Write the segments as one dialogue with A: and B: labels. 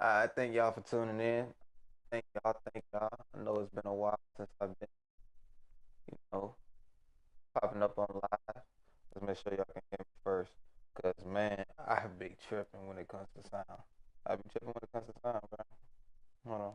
A: I thank y'all for tuning in. Thank y'all. I know it's been a while since I've been, you know, popping up on live. Let's make sure y'all can hear me first. Cause man, I be tripping when it comes to sound. I be tripping when it comes to sound, bro. Hold on.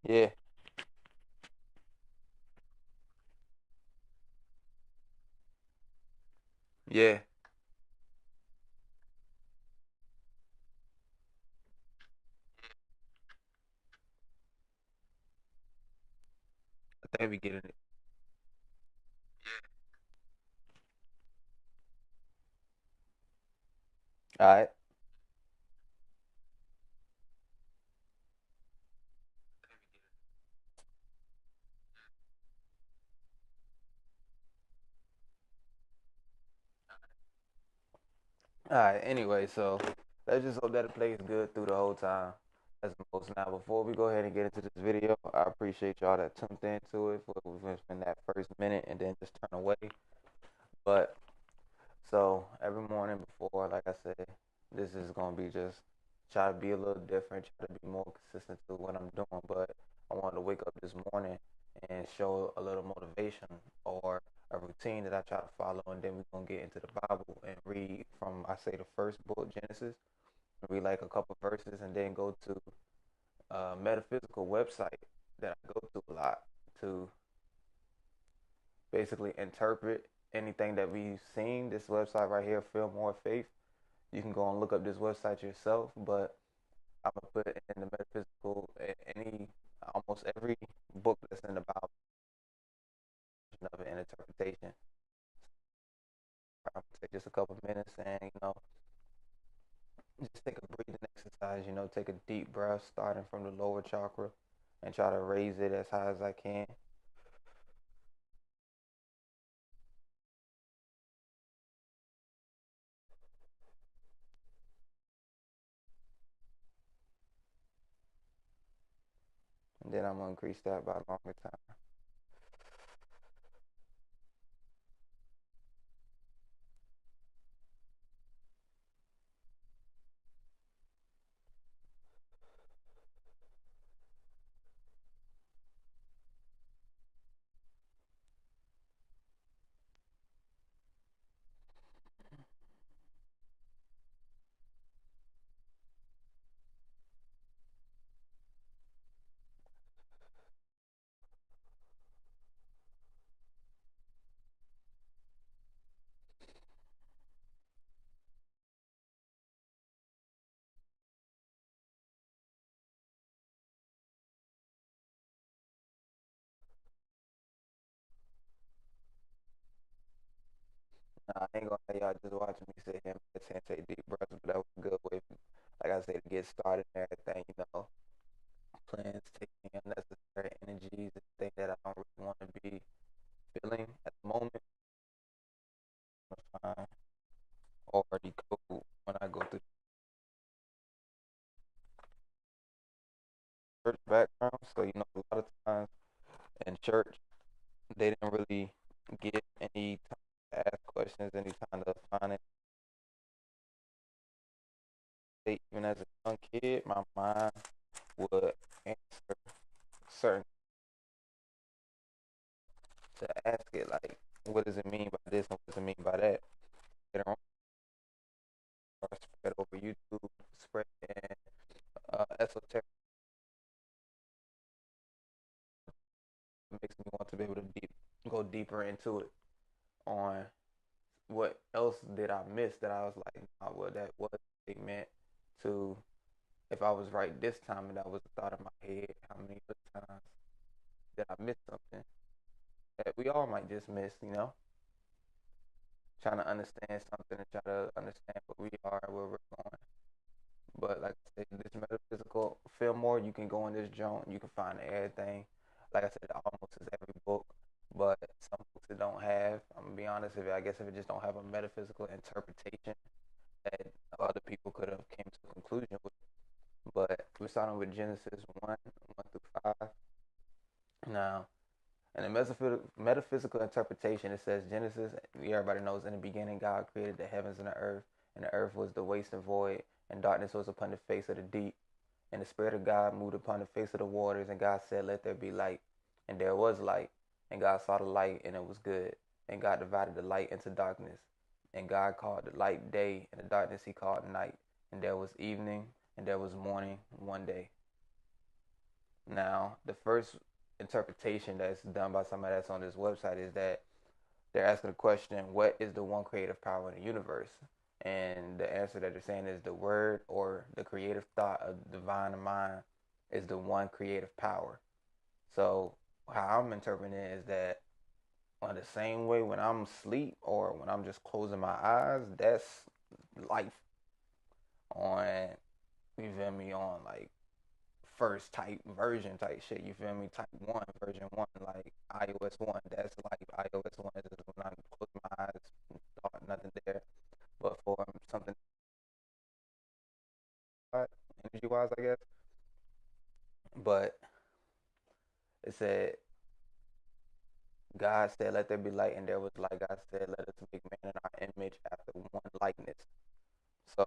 A: Yeah, yeah. I think we getting it. All right. All right. Anyway, so let's just hope that it plays good through the whole time. As most now, before we go ahead and get into this video, I appreciate y'all that tuned into it. We've spend that first minute and then just turn away. But so every morning before, like I said, this is gonna be just try to be a little different, try to be more consistent to what I'm doing. But I wanted to wake up this morning and show a little motivation or a routine that I try to follow, and then we're gonna get into the Bible and read from I say the first book, Genesis, read like a couple verses, and then go to a metaphysical website that I go to a lot to basically interpret anything that we've seen. This website right here, Feel More Faith. You can go and look up this website yourself, but I'm gonna put it in the metaphysical any almost every book that's in the Bible of it in interpretation. I'm gonna take just a couple minutes and just take a breathing exercise. Take a deep breath starting from the lower chakra and try to raise it as high as I can. And then I'm gonna increase that by longer time. Nah, I ain't gonna let y'all just watching me sit here and meditate and take deep breaths, but that was a good way, like I said, to get started and everything. Plans, taking unnecessary energies, and things that I don't really want to be feeling at the moment. I'm fine. Already cool when I go through church background, so a lot of times in church they didn't really give any time to ask questions, any time to find it. Even as a young kid, my mind would answer certain to ask it like, what does it mean by this and what does it mean by that? Later on, or spread over YouTube, spread in esoteric. Makes me want to be able to go deeper into it on what else did I miss that I was like, nah, well, that was it meant to, if I was right this time and that was the thought in my head, how many other times did I miss something that we all might just miss, trying to understand something and try to understand what we are and where we're going. But like I said, this metaphysical Fillmore, you can go in this joint, you can find everything. Like I said, almost is every book, but some books that don't have. I'm gonna be honest with you. I guess if it just don't have a metaphysical interpretation that other people could have starting with Genesis 1 through 5. Now, in the metaphysical interpretation, it says Genesis, everybody knows, in the beginning God created the heavens and the earth was the waste and void, and darkness was upon the face of the deep. And the Spirit of God moved upon the face of the waters, and God said, "Let there be light." And there was light. And God saw the light, and it was good. And God divided the light into darkness. And God called the light day, and the darkness he called night. And there was evening, and there was morning one day. Now, the first interpretation that's done by somebody that's on this website is that they're asking the question, what is the one creative power in the universe? And the answer that they're saying is the word or the creative thought of the divine mind is the one creative power. So how I'm interpreting it is that on the same way when I'm asleep or when I'm just closing my eyes, that's life. On, you feel me, on like first type version type shit, you feel me? Type 1, version 1, like iOS 1, that's like iOS 1 is when I close my eyes, thought nothing there. But for something energy wise, I guess. But it said, God said, "Let there be light," and there was light. God said, "Let us make man in our image after one likeness." So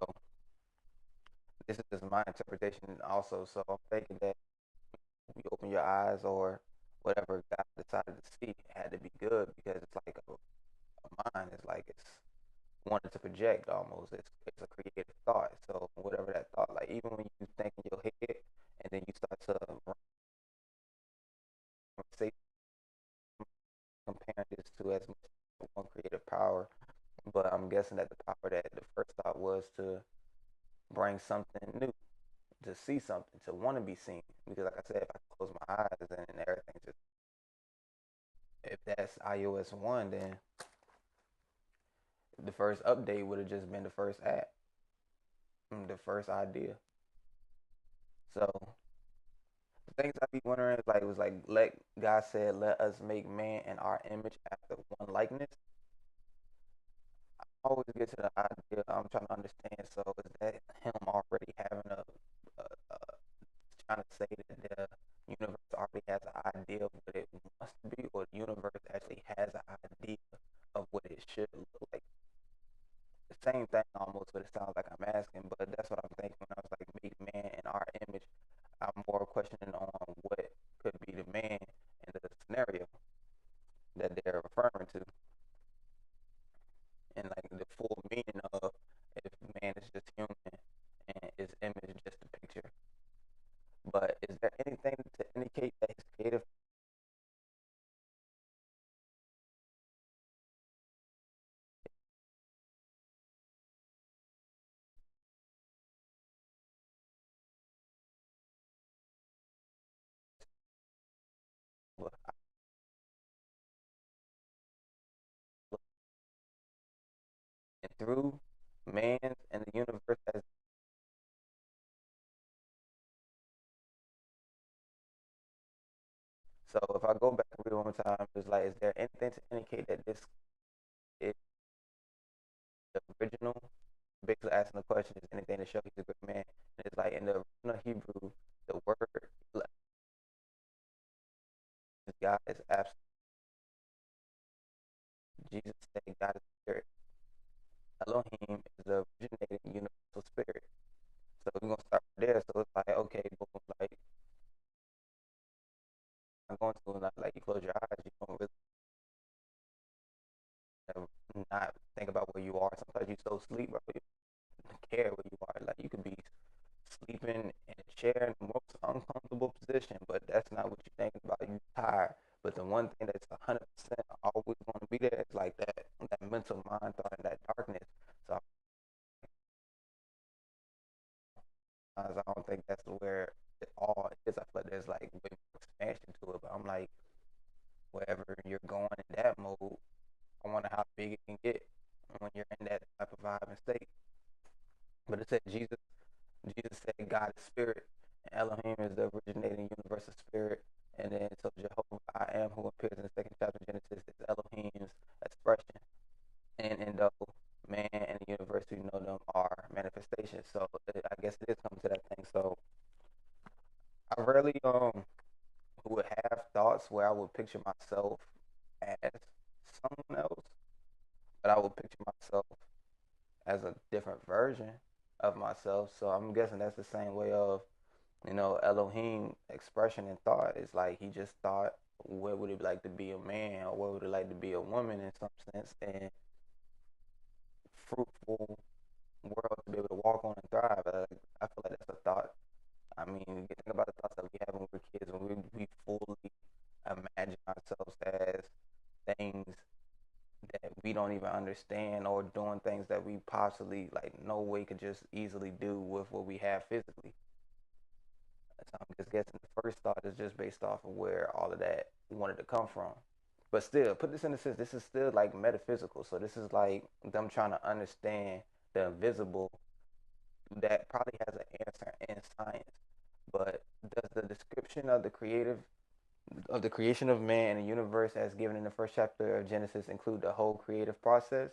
A: this is just my interpretation also. So I'm thinking that when you open your eyes or whatever God decided to see had to be good because it's like a mind. It's like it's wanted to project almost. It's a creative thought. So whatever that thought, like even when you think in your head and then you start to say comparing this to as much as one creative power, but I'm guessing that the power that the first thought was to bring something new, to see something, to want to be seen. Because like I said, if I close my eyes and everything just, if that's iOS 1, then the first update would have just been the first app, the first idea. So the things I be wondering is like, it was like, let God said, "Let us make man in our image after one likeness." I always get to the idea I'm trying to understand. So is that him already having a trying to say that the universe already has an idea of what it wants to be, or the universe actually has an idea of what it should look like? The same thing almost, but it sounds like I'm asking. But that's what I'm thinking when I was like, make man in our image. I'm more questioning on what could be the man in the scenario that they're referring to, and like the full meaning of if man is just human and his image is just a picture. But is there anything to indicate that his creative power and through man's and the universe as so if I go back and read one more time, it's like, is there anything to indicate that this is the original? Basically asking the question, is anything to show he's a good man? And it's like in the original Hebrew, the word God is absolute. Jesus said God is spirit. Elohim is the originating universal spirit. So we're gonna start there. So it's like, okay, boom, like I'm going to like you close your eyes, you don't really not think about where you are. Sometimes you so sleep, bro, you don't care where you are. Like you could be sleeping in a chair in the most uncomfortable position, but that's not what you're thinking about. You're tired. But the one thing that's 100% always going to be there is like that mental mind thought and that darkness. So I don't think that's where it all is. I feel like there's like way more expansion to it. But I'm like, wherever you're going in that mode, I wonder how big it can get when you're in that type of vibe and state. But it said Jesus said God is spirit, and Elohim is the originating universal spirit. And then so Jehovah I am, who appears in the second chapter of Genesis, is Elohim's expression. And though man and the universe, we know them are manifestations. So I guess it is coming to that thing. So rarely would have thoughts where I would picture myself as someone else, but I would picture myself as a different version of myself. So I'm guessing that's the same way of, Elohim expression and thought. It's like he just thought, what would it be like to be a man, or what would it like to be a woman in some sense, and fruitful world to be able to walk on and thrive. I feel like that's a thought. I mean, you think about the thoughts that we have when we're kids, when we fully imagine ourselves as things that we don't even understand, or doing things that we possibly like no way could just easily do with what we have physically. So I'm just guessing the first thought is just based off of where all of that wanted to come from. But still, put this in the sense, this is still like metaphysical. So this is like them trying to understand the invisible that probably has an answer in science. But does the description of the creation of man and the universe as given in the first chapter of Genesis include the whole creative process?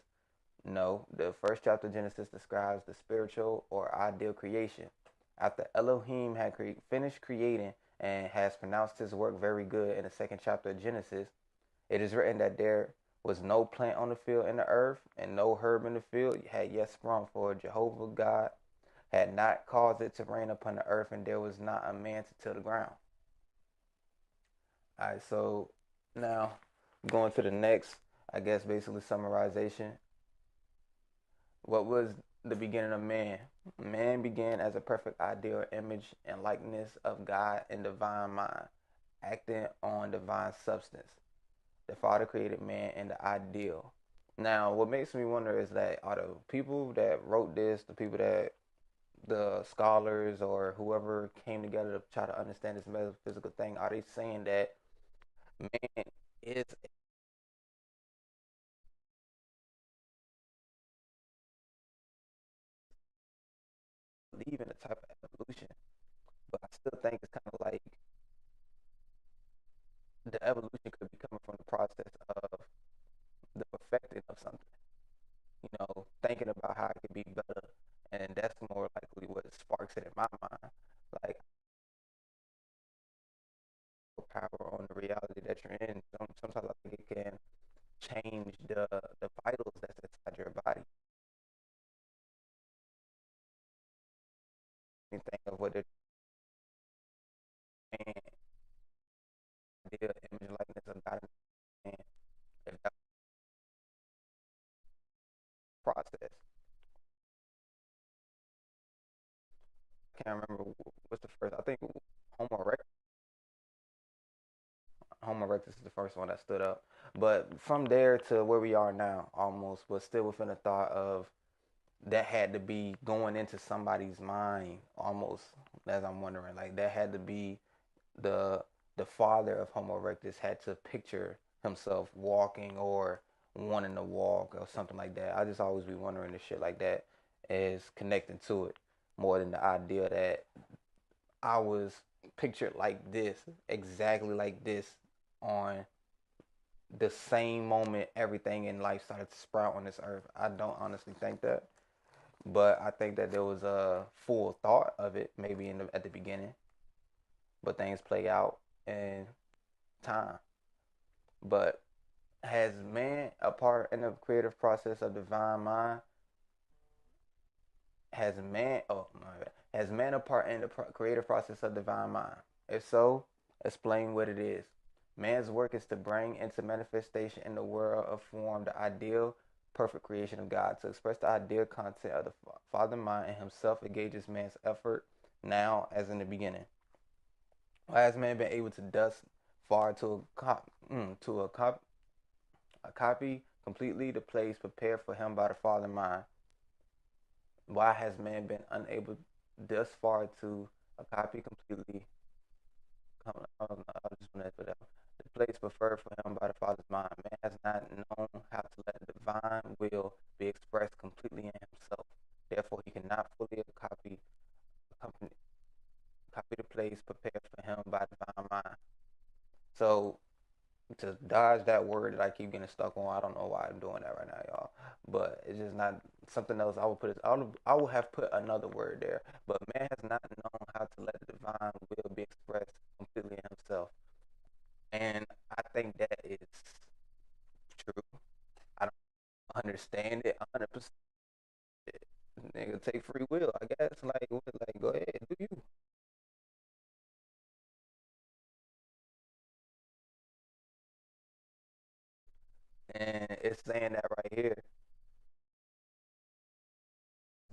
A: No. The first chapter of Genesis describes the spiritual or ideal creation. After Elohim had finished creating and has pronounced his work very good in the second chapter of Genesis, it is written that there was no plant on the field in the earth, and no herb in the field had yet sprung, for Jehovah God had not caused it to rain upon the earth, and there was not a man to till the ground. All right, so now going to the next, I guess basically summarization. What was the beginning of man? Man began as a perfect ideal image and likeness of God in divine mind, acting on divine substance. The Father created man in the ideal. Now, what makes me wonder is that are the people that wrote this, the people that the scholars or whoever came together to try to understand this metaphysical thing, are they saying that man is believing a type of evolution? But I still think it's kind of like the evolution could be coming from the process of the perfecting of something. Thinking about how it could be better, and that's more likely what sparks it in my mind. Like power on the reality that you're in. Sometimes I think it can change the vitals that's inside your body. You think of what they're saying, the image likeness of God, and if that process. I can't remember what's the first. I think Homo erectus. Homo erectus is the first one that stood up. But from there to where we are now, almost, but still within the thought of that had to be going into somebody's mind, almost, as I'm wondering. Like that had to be the the father of Homo erectus had to picture himself walking or wanting to walk or something like that. I just always be wondering if shit like that is connecting to it more than the idea that I was pictured like this, exactly like this, on the same moment everything in life started to sprout on this earth. I don't honestly think that, but I think that there was a full thought of it maybe at the beginning, but things play out in time. But has man a part in the creative process of divine mind? Has man a part in the creative process of divine mind? If so, explain what it is. Man's work is to bring into manifestation in the world of form the ideal, perfect creation of God. To express the ideal content of the Father mind in himself engages man's effort now as in the beginning. Why has man been able to thus far to copy completely the place prepared for him by the Father mind? Why has man been unable thus far to copy completely? I just want to put out the place preferred for him by the Father's mind. Man has not known how to let the divine will be expressed completely in himself. Therefore, he cannot fully copy, copy the place prepared for him by the divine mind. So, to dodge that word that I keep getting stuck on, I don't know why I'm doing that right now, y'all. But it's just not something else. I would have put another word there, but man has not known how to let the divine will be expressed completely in himself, and I think that is true. I don't understand it 100%. Nigga, take free will, I guess. Like, go ahead, do you? And it's saying that right here.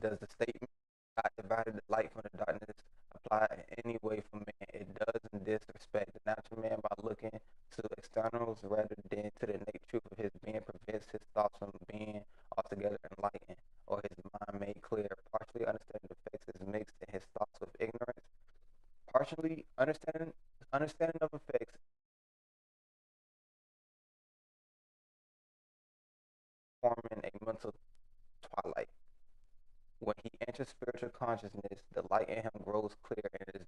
A: Does the statement God divided the light from the darkness apply in any way for man? It does in disrespect. The natural man, by looking to externals rather than to the innate truth of his being, prevents his thoughts from being altogether enlightened or his mind made clear. Partially understanding the effects is mixed in his thoughts with ignorance. Partially understanding of effects, forming a mental twilight. When he enters spiritual consciousness, the light in him grows clear and is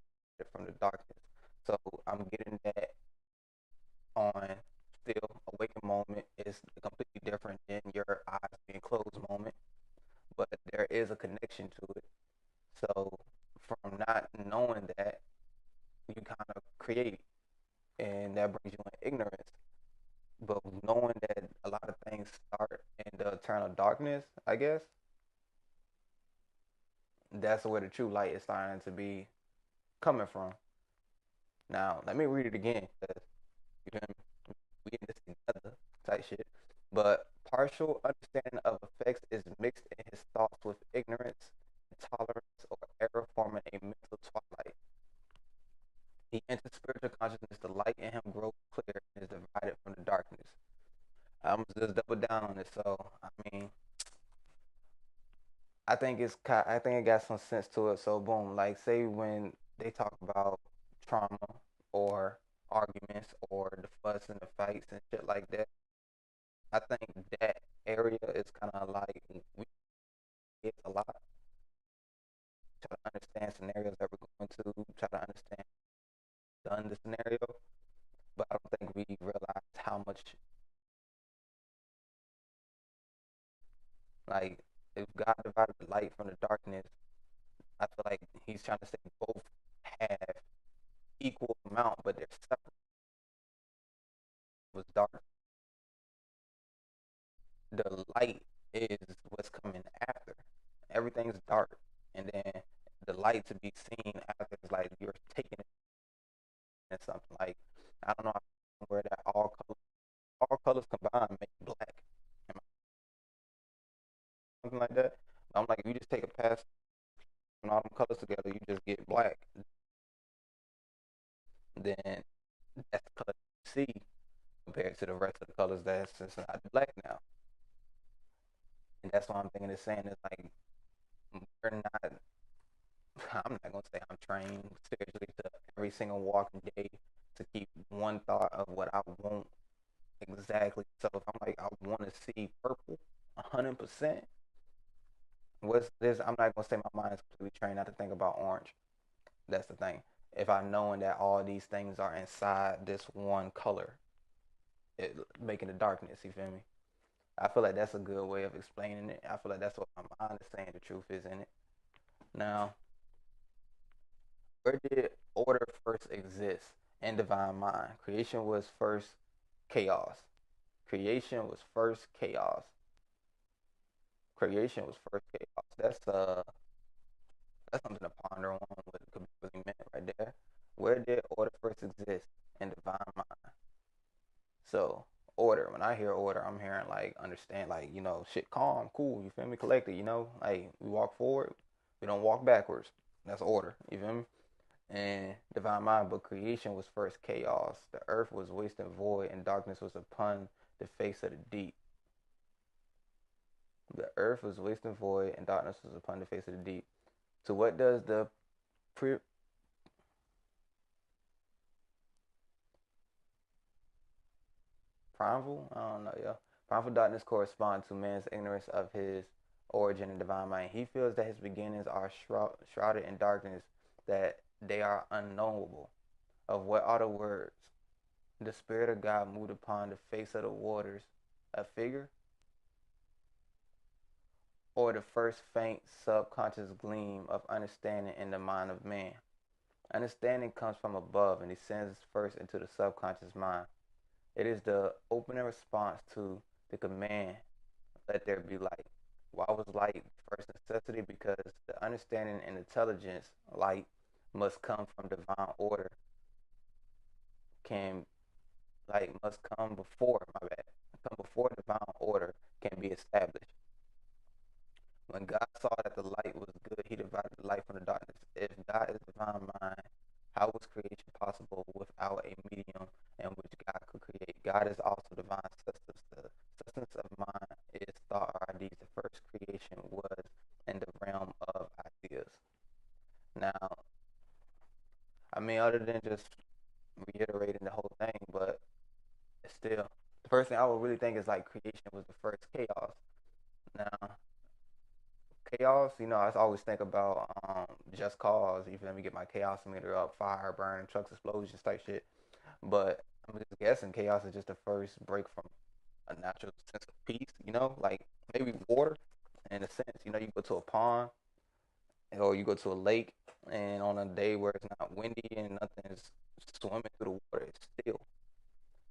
A: from the darkness. So I'm getting that on still awakened moment is completely different than your eyes being closed moment, but there is a connection to it. So from not knowing that, you kind of create, and that brings you in ignorance. But knowing that a lot of things start in the eternal darkness, I guess that's where the true light is starting to be coming from. Now, let me read it again because you know we in this together type shit. But partial understanding of effects is mixed in his thoughts with ignorance, intolerance, or error, forming a mental twilight. He enters spiritual consciousness, the light in him grows clear and is divided from the darkness. I'm just double down on it. So I mean, I think it got some sense to it. So boom, like say when they talk about trauma or arguments or the fuss and the fights and shit like that, I think that area is kind of like we get a lot. Try to understand scenarios that we're going to try to understand done the scenario, but I don't think we realize how much like if God divided the light from the darkness, I feel like He's trying to say both have equal amount, but they're separate. Was dark. The light is what's coming after. Everything's dark, and then the light to be seen after is like you're taking it in something. Like I don't know where that all colors combined make black, something like that. But I'm like, if you just take a pass and all them colors together, you just get black. Then that's the color you see compared to the rest of the colors that's inside the black now. And that's why I'm thinking it's saying it's like we're not. I'm not gonna say I'm trained spiritually to every single walking day to keep one thought of what I want exactly. So if I'm like I want to see purple 100%, what's this? I'm not gonna say my mind is completely trained not to think about orange. That's the thing. If I knowing that all these things are inside this one color, it making the darkness. You feel me? I feel like that's a good way of explaining it. I feel like that's what my mind is saying. The truth is in it. Now, where did order first exist in divine mind? Creation was first chaos. Creation was first chaos. Creation was first chaos. That's something to ponder on. What it could be really meant right there. Where did order first exist in divine mind? So order. When I hear order, I'm hearing like understand, like shit, calm, cool. You feel me? Collected. Like we walk forward, we don't walk backwards. That's order. You feel me? And divine mind, but creation was first chaos. The earth was waste and void, and darkness was upon the face of the deep. The earth was waste and void, and darkness was upon the face of the deep. So what does the pre primal? I don't know, yo. Primal darkness corresponds to man's ignorance of his origin and divine mind. He feels that his beginnings are shrouded in darkness, that they are unknowable. Of what are the words? The Spirit of God moved upon the face of the waters. A figure? or the first faint subconscious gleam of understanding in the mind of man. Understanding comes from above and descends first into the subconscious mind. It is the opening response to the command, let there be light. Why was light first necessity? Because the understanding and intelligence, light, must come from divine order, can, like, must come before, my bad, come before divine order can be established. When God saw that the light was good, he divided the light from the darkness. If God is divine mind, how was creation possible without a medium in which God could create? God is also divine substance. The substance of mind is thought or ideas. The first creation was in the realm of ideas. Now, I mean, other than just reiterating the whole thing, but still, the first thing I would really think is like creation was the first chaos. Now, chaos, I always think about just cause. You feel me? Get my chaos meter up, fire, burn, trucks, explosions, type shit. But I'm just guessing chaos is just the first break from a natural sense of peace. Like maybe water, in a sense. You go to a pond or you go to a lake, and on a day where it's not windy and nothing is swimming through the water, it's still.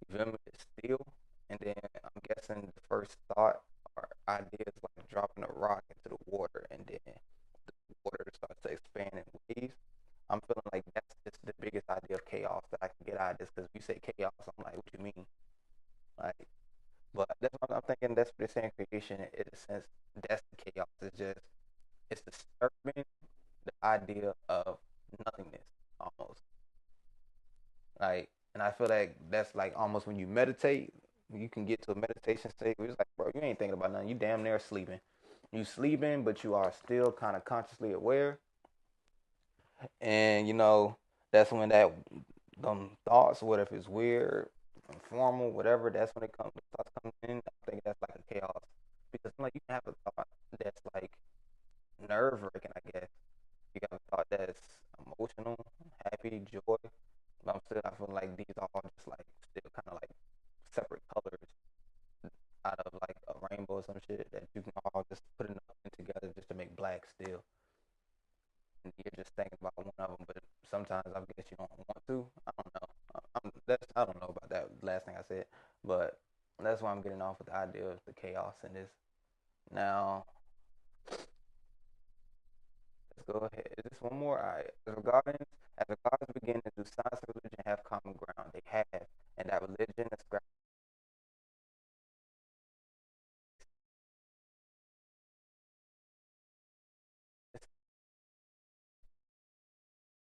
A: You feel me? It's still. And then I'm guessing the first thought or idea is like dropping a rock into the water, and then water starts to expand in waves. I'm feeling like that's just the biggest idea of chaos that I can get out of this, because if you say chaos, I'm like, what you mean? Like, but that's what I'm thinking. That's what they're saying. Creation, in a sense, that's the chaos. It's disturbing the idea of nothingness almost. Like, and I feel like that's like almost when you meditate, you can get to a meditation state where it's like, bro, you ain't thinking about nothing. You damn near sleeping. You sleeping, but you are still kind of consciously aware. And that's when that them thoughts, what if it's weird, informal, whatever, that's when it comes thoughts come in. I think that's like a chaos. Because like you can have a thought that's like nerve wracking, I guess. You got a thought that's emotional, happy, joy. But I feel like these are all just like still kind of like separate colors out of like a rainbow or some shit that you can all just put enough in together just to make black still. And you're just thinking about one of them, but sometimes I guess you don't want to. I don't know. I don't know about that last thing I said, but that's why I'm getting off with the idea of the chaos in this. Now, let's go ahead. Is this one more? All right. As regards beginning, do science and religion have common ground? They have, and that religion ascribes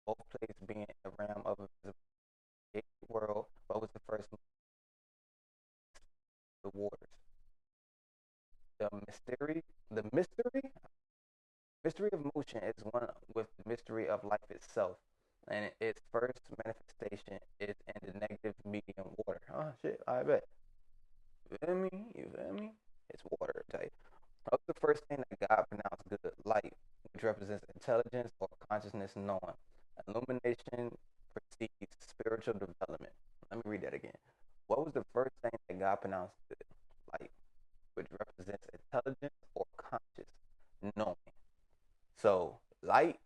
A: both places being in the realm of the world. What was the first the waters? The mystery of motion is one with the mystery of life itself, and its first manifestation is in the negative medium water. Oh shit! I bet. You feel me? You feel me? It's water type. What's the first thing that God pronounced good? Light, which represents intelligence or consciousness knowing. Illumination precedes spiritual development. Let me read that again. What was the first thing that God pronounced good? Light, which represents intelligence or conscious knowing. So light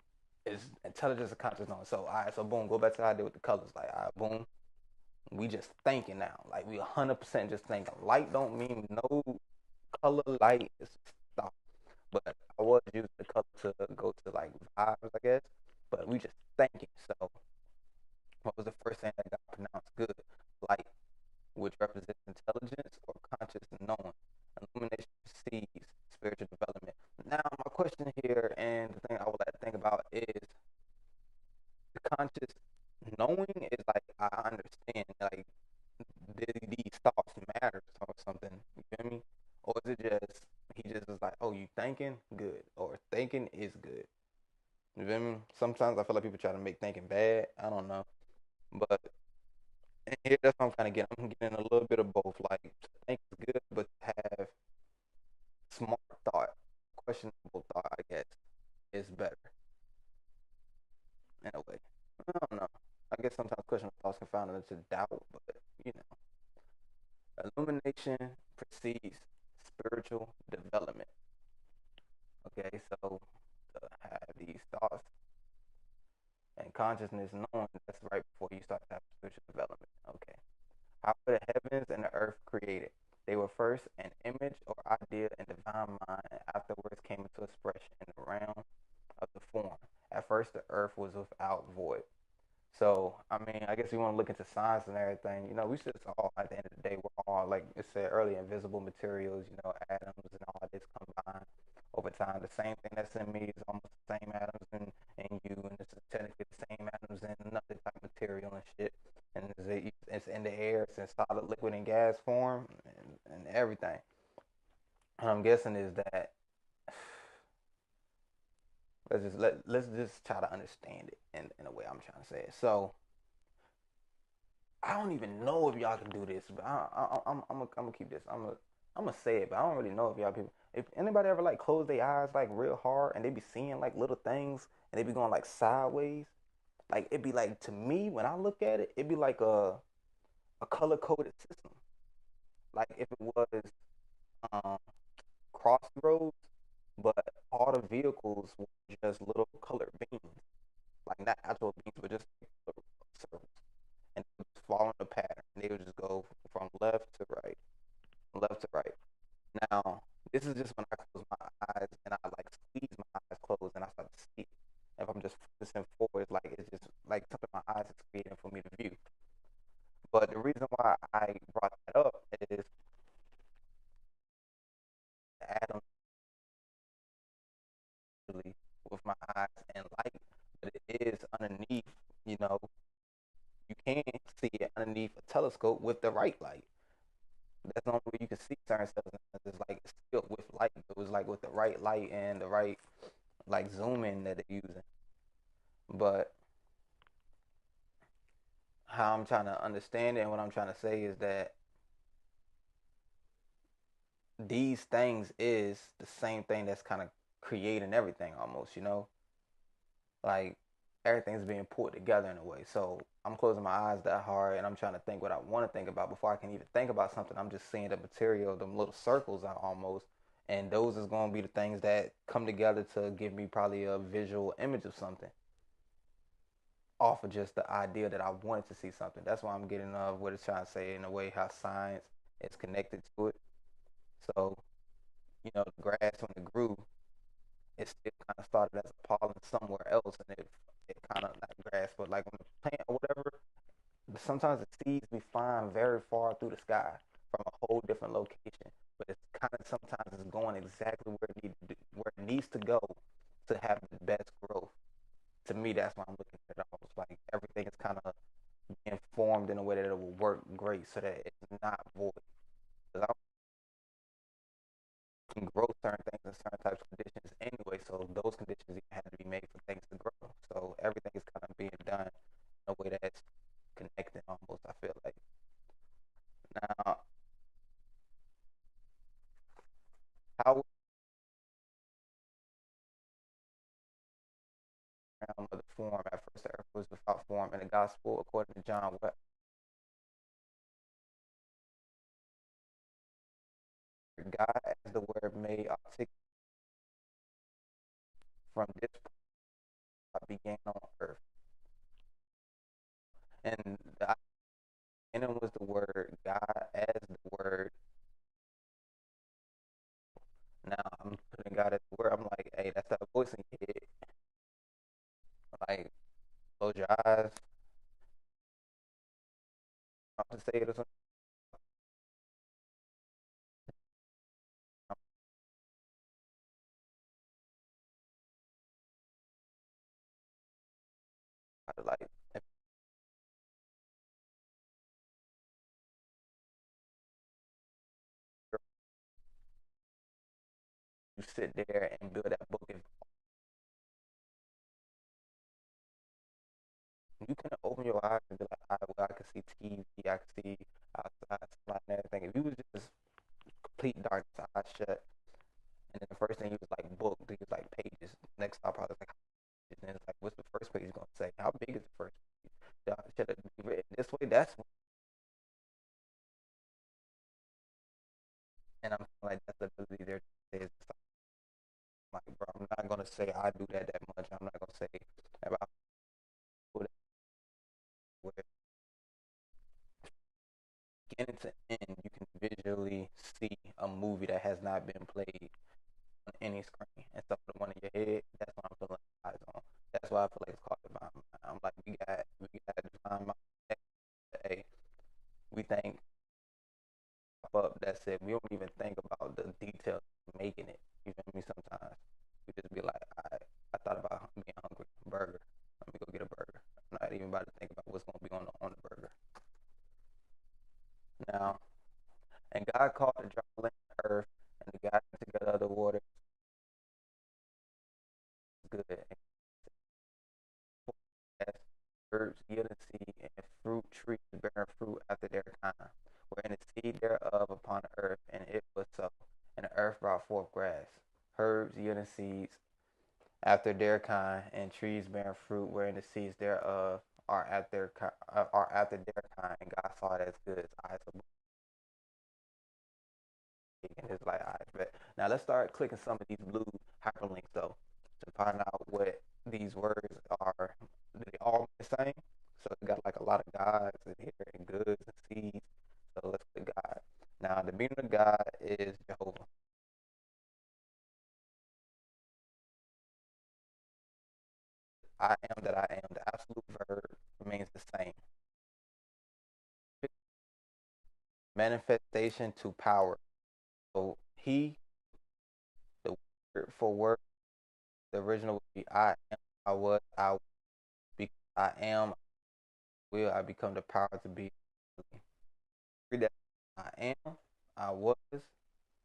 A: is intelligence and conscious knowing. So all right, so boom, go back to how I did with the colors. Like, all right, boom, we just thinking now. Like we 100% just thinking. Light don't mean no color. Light is stuff. But I was using the color to go to like vibes, I guess. But we just thinking. So what was the first thing that got pronounced good? Light, which represents intelligence or conscious knowing. Illumination precedes spiritual development. Now, my question here, and the thing I would like to think about is the conscious knowing is like, I understand, like, these thoughts matter or something. You feel me? Or is it just, he just is like, oh, you thinking? Good. Or thinking is good. You feel me? Sometimes I feel like people try to make thinking bad. I don't know. But and here, that's what I'm kind of getting. I'm getting a little bit of both. Like, to think is good, but to have smart thought, questionable thought, I guess, is better in a way. I don't know. I guess sometimes questionable thoughts can find into doubt, but you know, illumination precedes spiritual development. Okay, so to have these thoughts and consciousness knowing, that's right before you start to have spiritual development. Okay. How were the heavens and the earth created? They were first an image or idea in divine mind, and afterwards came into expression in the realm of the form. At first, the earth was without void. So, I mean, I guess we want to look into science and everything. You know, we should all, at the end of the day, we're all, like it said earlier, invisible materials, you know, atoms and all this combined over time. The same thing that's in me is almost the same atoms in you, and it's technically the same atoms in another type of material and shit. And it's in the air, it's in solid, liquid, and gas form, and everything. And I'm guessing is that let's just try to understand it in a way I'm trying to say it. So I don't even know if y'all can do this, but I'm gonna keep this. I'm gonna say it, but I don't really know if y'all people. If anybody ever like close their eyes like real hard and they be seeing like little things and they be going like sideways, like it'd be like to me when I look at it, it'd be like a color coded system. Like if it was um crossroads, but all the vehicles were just little colored beams, like not actual beams, but just little circles, and they would just follow the pattern. And they would just go from left to right, left to right. Now, this is just when I close my eyes and I like squeeze my eyes closed and I start to see it. If I'm just focusing forward, like it's just like something my eyes is creating for me to view. But the reason why I brought that up is atoms really with my eyes and light, but it is underneath, you know, you can't see it underneath a telescope with the right light. That's the only way you can see certain stuff. It's like it's still with light. It was like with the right light and the right like zoom in that they're using. But how I'm trying to understand it and what I'm trying to say is that these things is the same thing that's kind of creating everything almost, you know? Like everything's being put together in a way. So I'm closing my eyes that hard and I'm trying to think what I want to think about before I can even think about something. I'm just seeing the material, them little circles out almost. And those is going to be the things that come together to give me probably a visual image of something off of just the idea that I wanted to see something. That's why I'm getting what it's trying to say in a way how science is connected to it. So, you know, the grass when it grew, it still kind of started as a pollen somewhere else, and it kind of not grass, but like when the plant or whatever, sometimes the seeds be flying very far through the sky from a whole different location, but it's kind of sometimes it's going exactly where it needs to go to have the best growth. To me, that's why I'm looking at it almost like everything is kind of being formed in a way that it will work great, so that it's not void. Because can grow certain things in certain types of conditions anyway. So those conditions have to be made for things to grow. So everything is kind of being done in a way that's connected almost, I feel like. Now, how of the form at first the earth was without form in the gospel according to John what God as the word made articulate from this point began on earth. And the beginning was the word, God as the word. Now I'm putting God as the word. I'm like, hey, that's that voice in your head. Like, close your eyes. I'm to say it or something. Like, if you sit there and build that book, if you can open your eyes and be like, all right, well, I can see TV, I can see outside, sunlight and everything. If you was just complete darkness, eyes shut, and then the first thing you was like book, then you was like pages. Next stop, probably like, and then it's like, what's the first page gonna say? How big is the first page? Should it be written this way? That's when, and I'm like, that's the ability there. Is like, bro, I'm not gonna say I do that much. I'm not gonna say about where beginning to end, you can visually see a movie that has not been played on any screen. And so the one in your head, that's what I'm feeling eyes on. That's why I feel like it's called divine mind. I'm like, we got divine mind. Hey, we think up. That's it. We don't even think about the details of making it. You feel me? Sometimes we just be like, I thought about being hungry. Burger. Let me go get a burger. I'm not even about to think about what's gonna be on the burger. Now, and God called the dry land earth, and the God together the water is good. And as herbs yielding seed, and fruit trees bearing fruit after their kind, wherein the seed thereof upon the earth, and it was so. And the earth brought forth grass, herbs yielding seeds after their kind, and trees bearing fruit, wherein the seeds thereof are after their kind. And God saw it as good. His eyes were big, and his light eyes. But now let's start clicking some of these blue hyperlinks though to find out what these words are. They all the same. So it got like a lot of gods in here and goods and seeds. So let's click God. Now the meaning of God is Jehovah. I am that I am. The absolute verb remains the same. Manifestation to power. So he, the word for word, the original would be I am, I was, I will, because I am, will, I become the power to be. Read that. I am, I was,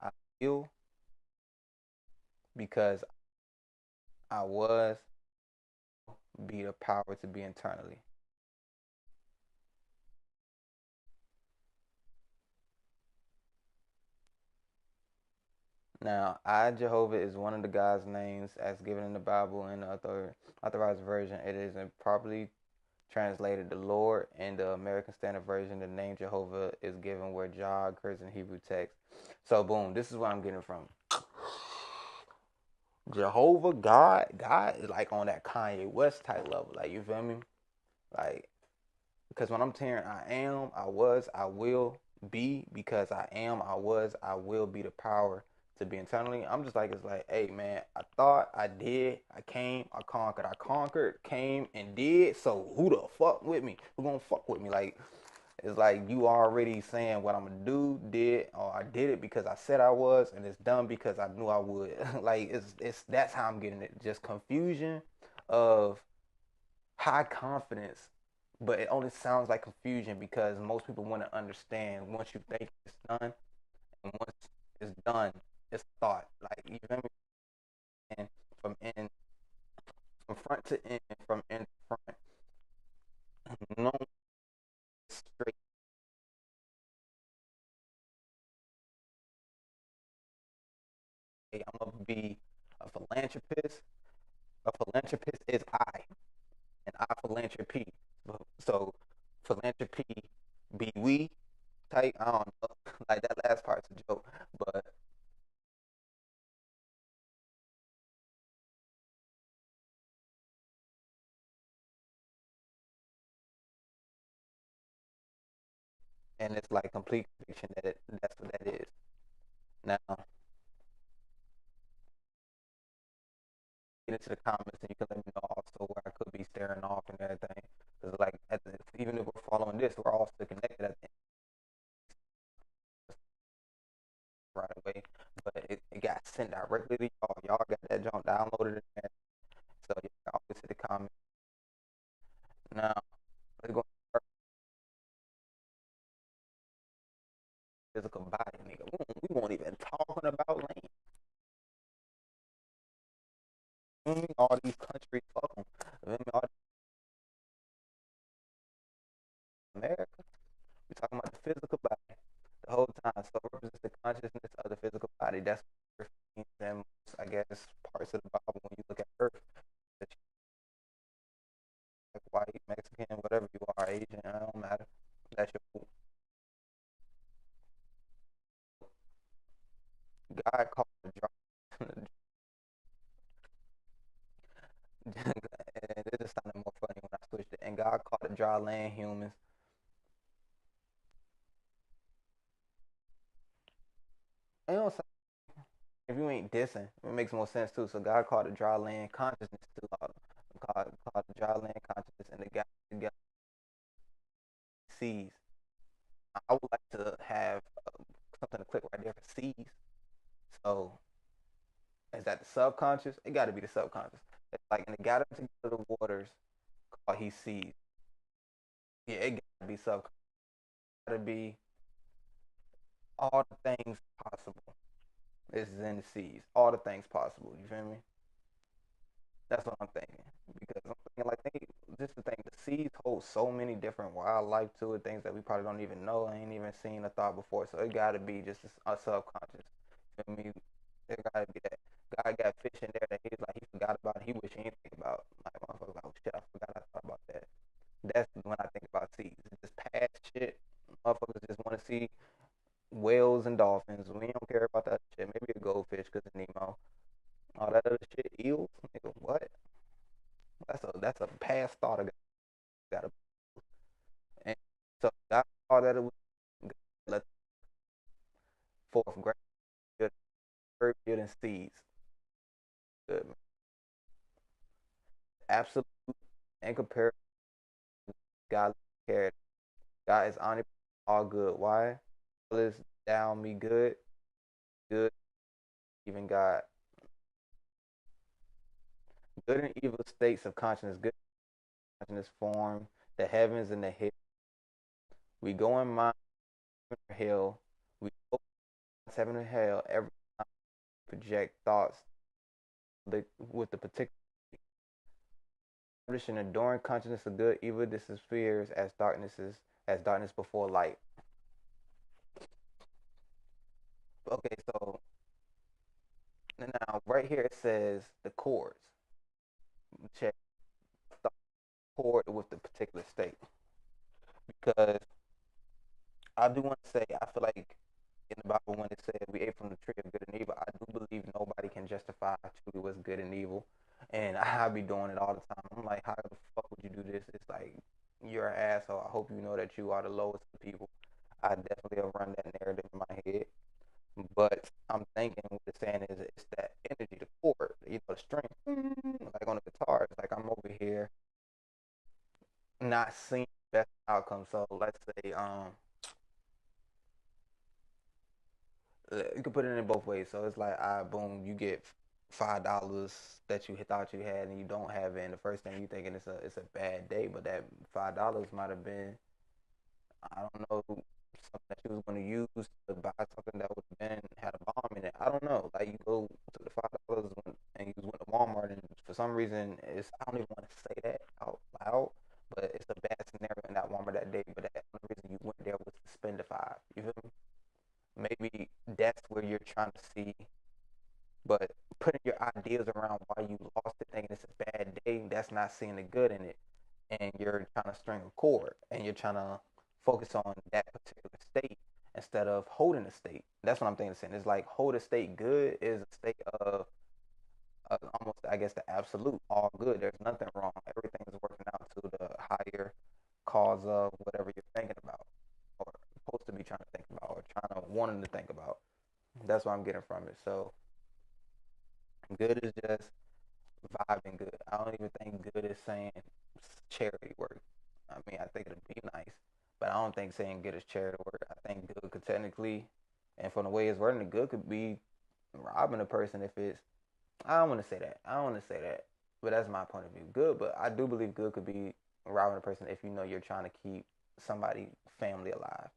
A: I will, because I was, be the power to be internally. Now, I, Jehovah, is one of the God's names as given in the Bible in the authorized version. It is improperly translated the Lord. In the American Standard Version, the name Jehovah is given where Jah occurs in Hebrew text. So, boom, this is where I'm getting from. Jehovah, God is like on that Kanye West type level. Like, you feel me? Like, because when I'm tearing, I am, I was, I will be, because I am, I was, I will be the power to be internally. I'm just like, it's like, hey man, I thought, I did, I came, I conquered, came and did. So who the fuck with me? Who gonna fuck with me? Like, it's like you already saying what I'm gonna do, did, or I did it because I said I was, and it's done because I knew I would. Like, it's that's how I'm getting it. Just confusion of high confidence, but it only sounds like confusion because most people want to understand once you think it's done, and once it's done, it's thought. Like, you feel me? And from end, from front to end, from end to front, no straight. Hey, I'm gonna be a philanthropist. A philanthropist is I, and I philanthropy. So philanthropy be we type. I don't know. Like that last part's a joke, but and it's like complete conviction that that's what that is. Now get into the comments and you can let me know also where I could be staring off and everything. Because like even if we're following this, we're all still connected at the end right away. But it got sent directly to y'all. Y'all got that junk downloaded in there. So yeah, always hit the comment. Now let's go physical body, nigga. We won't even talking about land. All these countries, fuck them. All America, we talking about the physical body the whole time. So it represents the consciousness of the physical body. That's what Earth means in, I guess, parts of the Bible when you look at Earth. That you like white, Mexican, whatever you are, Asian, it don't matter. That's your God called the dry. And it just sounded more funny when I switched it. And God called the dry land humans. You know, if you ain't dissing, it makes more sense too. So God called the dry land consciousness too. Called the dry land consciousness, and the God sees. I would like to have something to click right there for sees. So is that the subconscious? It got to be the subconscious. It's like, and it got together the waters called he sees. Yeah, it got to be subconscious. Got to be all the things possible. This is in the seas. All the things possible. You feel me? That's what I'm thinking. Because I'm thinking like just the thing, the seas hold so many different wildlife to it, things that we probably don't even know, ain't even seen or thought before. So it gotta be just a subconscious. You feel me? It gotta be that. God got fish in there that he's like he forgot about it. He wish he didn't think about. Like motherfucker like, oh shit, I forgot I thought about that. That's when I think about seas. It's just past shit. Motherfuckers just wanna see whales and dolphins. We don't care about that shit. Maybe a goldfish because of Nemo. All that other shit, eels. Nigga, what? That's a past thought I got to. And so God saw that it was let forth great good, very good in seeds. Good, man. Absolute and compared God cared. God is omnipresent, all good. Why? All this down me good, good, even God. Good and evil states of consciousness, good consciousness form the heavens and the hell. We go in mind hell. We go in heaven and hell every time we project thoughts with the particular and adoring consciousness of good, evil disappears as darkness before light. Okay, so now right here it says the chords. Check the chord with the particular state because I do want to say I feel like in the Bible when it said we ate from the tree of good and evil, I do believe nobody can justify truly what's good and evil, and I be doing it all the time. I'm like, how the fuck would you do this? It's like you're an asshole. I hope you know that you are the lowest of people. I definitely have run that narrative in my head. But I'm thinking what it's saying is it's that energy, the chord, the string, like on the guitar. It's like I'm over here not seeing the best outcome. So let's say you can put it in both ways. So it's like, boom, you get $5 that you thought you had and you don't have it. And the first thing you thinking it's a bad day, but that $5 might have been, I don't know, something that you was going to use to buy something that would have been had a bomb in it. I don't know. Like you go to the $5 and you went to Walmart, and for some reason it's I don't even want to say that out loud, but it's a bad scenario in that Walmart that day. But that only reason you went there was to spend the five. You feel me? Maybe that's where you're trying to see, but putting your ideas around why you lost it, thinking it's a bad day, that's not seeing the good in it. And you're trying to string a chord and you're trying to focus on that particular state instead of holding a state. That's what I'm thinking. Saying it's like hold a state good is a state of almost, I guess, the absolute all good. There's nothing wrong. Everything is working out to the higher cause of whatever you're thinking about or supposed to be trying to think about or trying to wanting to think about. That's what I'm getting from it. So good is just vibing good. I don't even think good is saying charity work. I mean, I think it'd be nice, but I don't think saying good is charity work. I think good could technically, and from the way it's wording, the good could be robbing a person if it's. I don't want to say that. I don't want to say that, but that's my point of view. Good, but I do believe good could be robbing a person if you know you're trying to keep somebody family alive.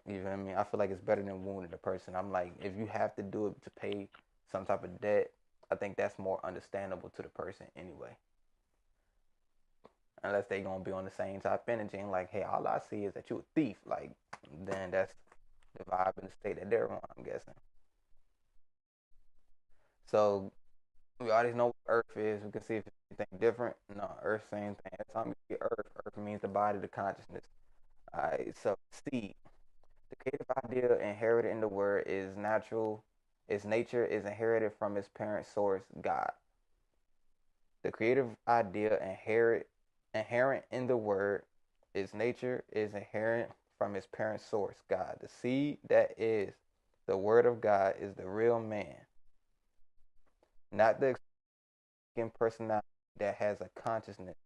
A: You know what I mean? I feel like it's better than wounding a person. I'm like, if you have to do it to pay some type of debt, I think that's more understandable to the person anyway. Unless they gonna be on the same type of energy and like, hey, all I see is that you a thief. Like, then that's the vibe and the state that they're on, I'm guessing. So we already know what Earth is. We can see if it's anything different. No, Earth, same thing. Every time you see Earth, Earth means the body, the consciousness. Alright, so seed. The creative idea inherited in the word is natural. Its nature is inherited from its parent source, God. The creative idea inherent in the word, its nature is inherent from its parent source, God. The seed that is the word of God is the real man, not the personality that has a consciousness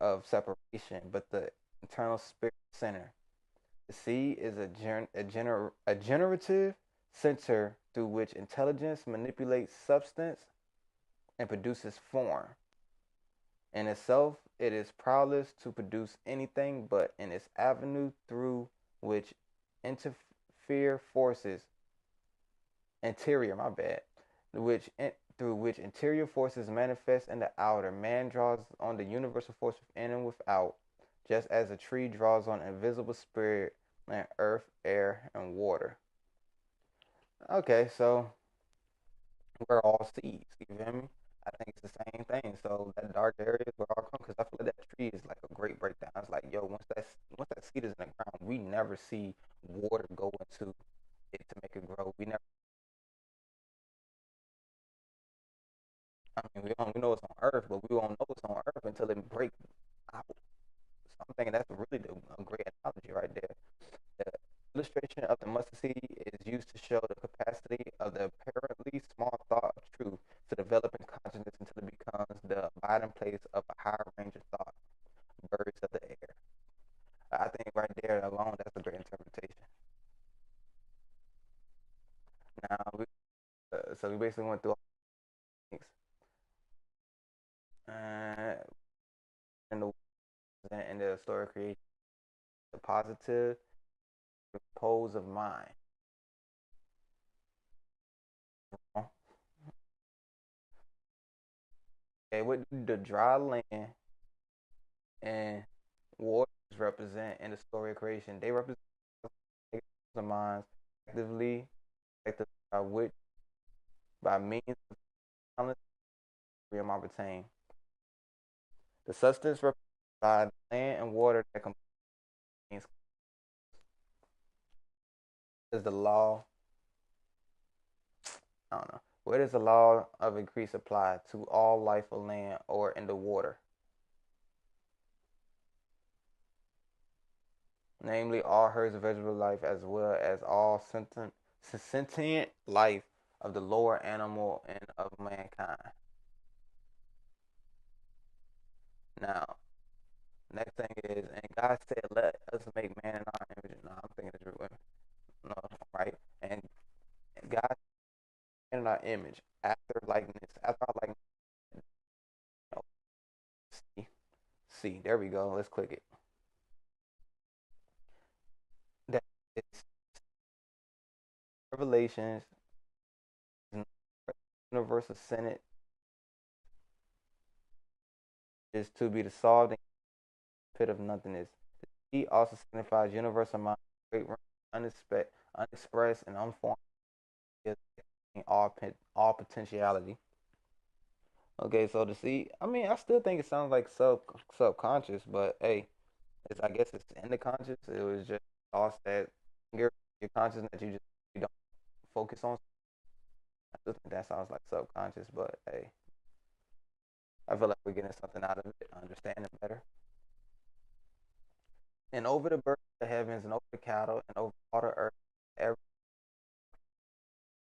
A: of separation, but the internal spirit center. The seed is a generative center through which intelligence manipulates substance and produces form. In itself, it is powerless to produce anything, but in its avenue through which interfere forces, interior, my bad, which through which interior forces manifest in the outer, man draws on the universal force within and without, just as a tree draws on invisible spirit and earth, air, and water. Okay, so we're all seeds. You feel me? I think it's the same thing. So that dark area is where all come because I feel like that tree is like a great breakdown. It's like, yo, once that seed is in the ground, we never see water go into it to make it grow. We never. I mean, we know it's on Earth, but we won't know it's on Earth until it breaks out. So I'm thinking that's really a great analogy right there. The illustration of the mustard seed is used to show the capacity of the apparently small thought of truth to develop in consciousness until it becomes the abiding place of a higher range of thought, birds of the air. I think right there alone, that's a great interpretation. Now, so we basically went through all things, uh, in the story of creation, the positive pose of mind. Okay, what do the dry land and waters represent in the story of creation? They represent the minds actively affected by which by means of talent we are obtained. The substance represented by the land and water that contains is the law. I don't know. Where does the law of increase apply to all life of land or in the water? Namely, all herds of vegetable life as well as all sentient life of the lower animal and of mankind. Now, next thing is, and God said, "Let us make man in our image." No, I'm thinking it's real. No, right? And God in our image, after likeness, after our likeness. Oh, see, there we go. Let's click it. That is Revelations, universal Senate is to be dissolved in the pit of nothingness. He also signifies universal mind, great unexpressed, and unformed in all potentiality. Okay, so to see, I mean, I still think it sounds like subconscious, but hey, I guess it's in the conscious. It was just thoughts that your conscious that you don't focus on. I still think that sounds like subconscious, but hey, I feel like we're getting something out of it, understanding better. And over the birds of the heavens, and over the cattle, and over all the earth, every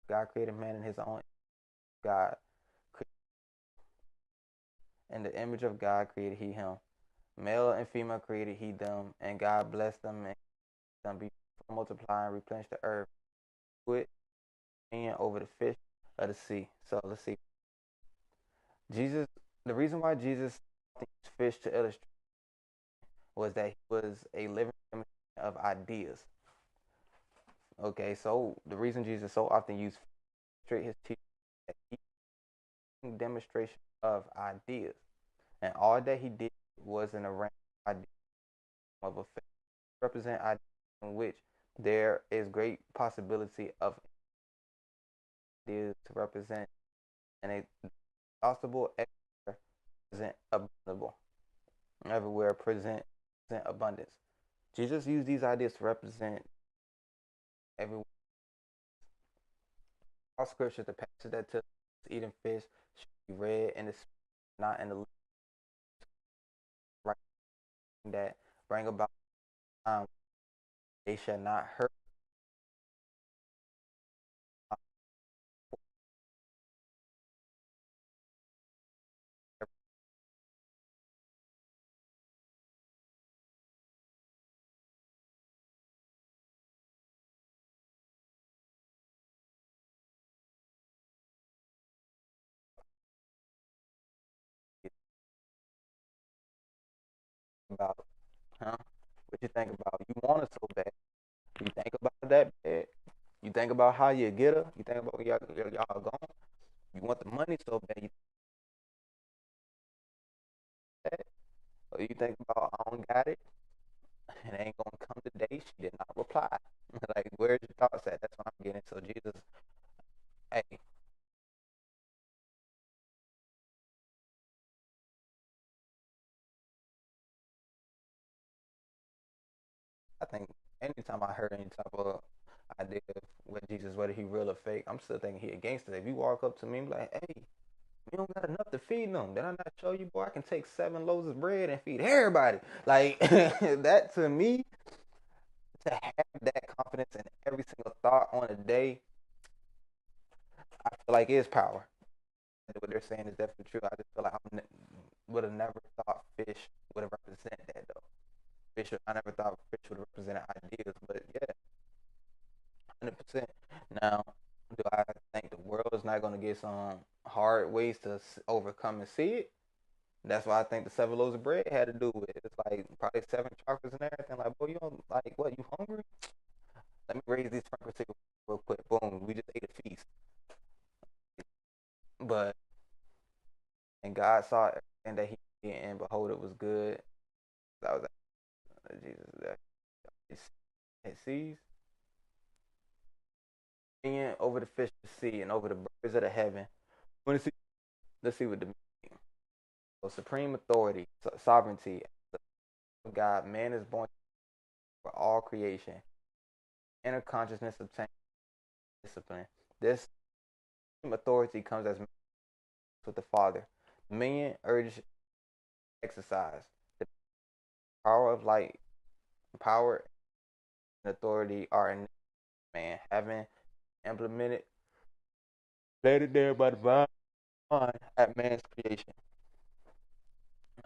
A: God created man in His own God, in the image of God created He him. Male and female created He them, and God blessed them and them be multiply and replenish the earth with and over the fish of the sea. So let's see. Jesus, the reason why Jesus used fish to illustrate was that he was a living demonstration of ideas. Okay, so the reason Jesus so often used fish his teaching that he demonstration of ideas, and all that he did was an array of ideas of a fish represent ideas in which there is great possibility of ideas to represent and a possible present abundable everywhere present abundance. Jesus used these ideas to represent everywhere. All scripture, the passage that took eating fish should be read in the not in the right that bring about time. They shall not hurt about, huh? What you think about? You want it so bad. You think about that bad. You think about how you get her. You think about y'all gone. You want the money so bad. You think that. Or you think about I don't got it. It ain't gonna come today. She did not reply. Like, where's your thoughts at? That's what I'm getting. So Jesus, hey, I think anytime I heard any type of idea of what Jesus, whether he real or fake, I'm still thinking he a gangster. If you walk up to me and be like, hey, you don't got enough to feed them. Did I not show you, boy? I can take 7 loaves of bread and feed everybody. Like that to me, to have that confidence in every single thought on a day, I feel like is power. What they're saying is definitely true. I just feel like I would have never thought fish would have represented that though. Fish, I never thought fish would have represented ideas, but yeah, 100%. Now, do I think the world is not going to get some hard ways to overcome and see it? That's why I think the 7 loaves of bread had to do with it. It's like probably 7 chocolates and everything. Like, boy, you don't like what? You hungry? Let me raise these sprinkles real quick. Boom, we just ate a feast. But and God saw everything that He did, and behold, it was good. That was Jesus. That it sees and over the fish of the sea and over the birds of the heaven. Let's see what the so supreme authority, sovereignty of God. Man is born for all creation. Inner consciousness obtains discipline. This authority comes as with the Father. Dominion urge exercise. The power of light, power and authority are in man, having implemented, laid there by the divine at man's creation.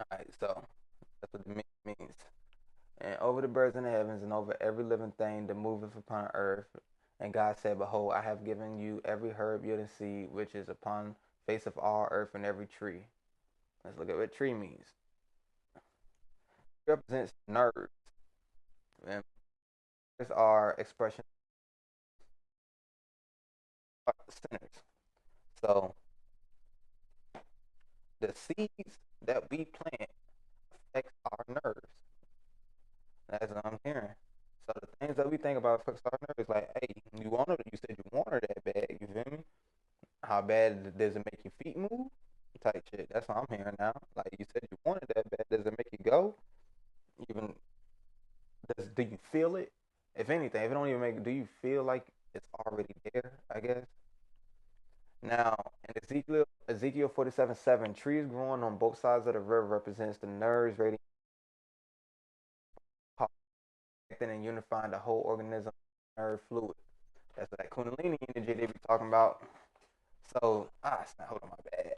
A: All right, so that's what the means. And over the birds in the heavens, and over every living thing that moveth upon earth. And God said, behold, I have given you every herb yielding seed, which is upon face of all earth, and every tree. Let's look at what tree means. It represents nerves. And nerves are expression of centers. So the seeds that we plant affects our nerves. That's what I'm hearing. So the things that we think about affects our nerves. Like, hey, you wanted, you said you wanted that bad. You feel me? How bad does it make your feet move? Type shit. That's what I'm hearing now. Like you said, you wanted that bad. Does it make you go? Even do you feel it? If anything, if it don't even make, do you feel like it's already there? I guess. Now, in Ezekiel 47:7, trees growing on both sides of the river represents the nerves radiating and unifying the whole organism, nerve fluid. That's what that Kundalini energy they be talking about. So, hold on, my bad.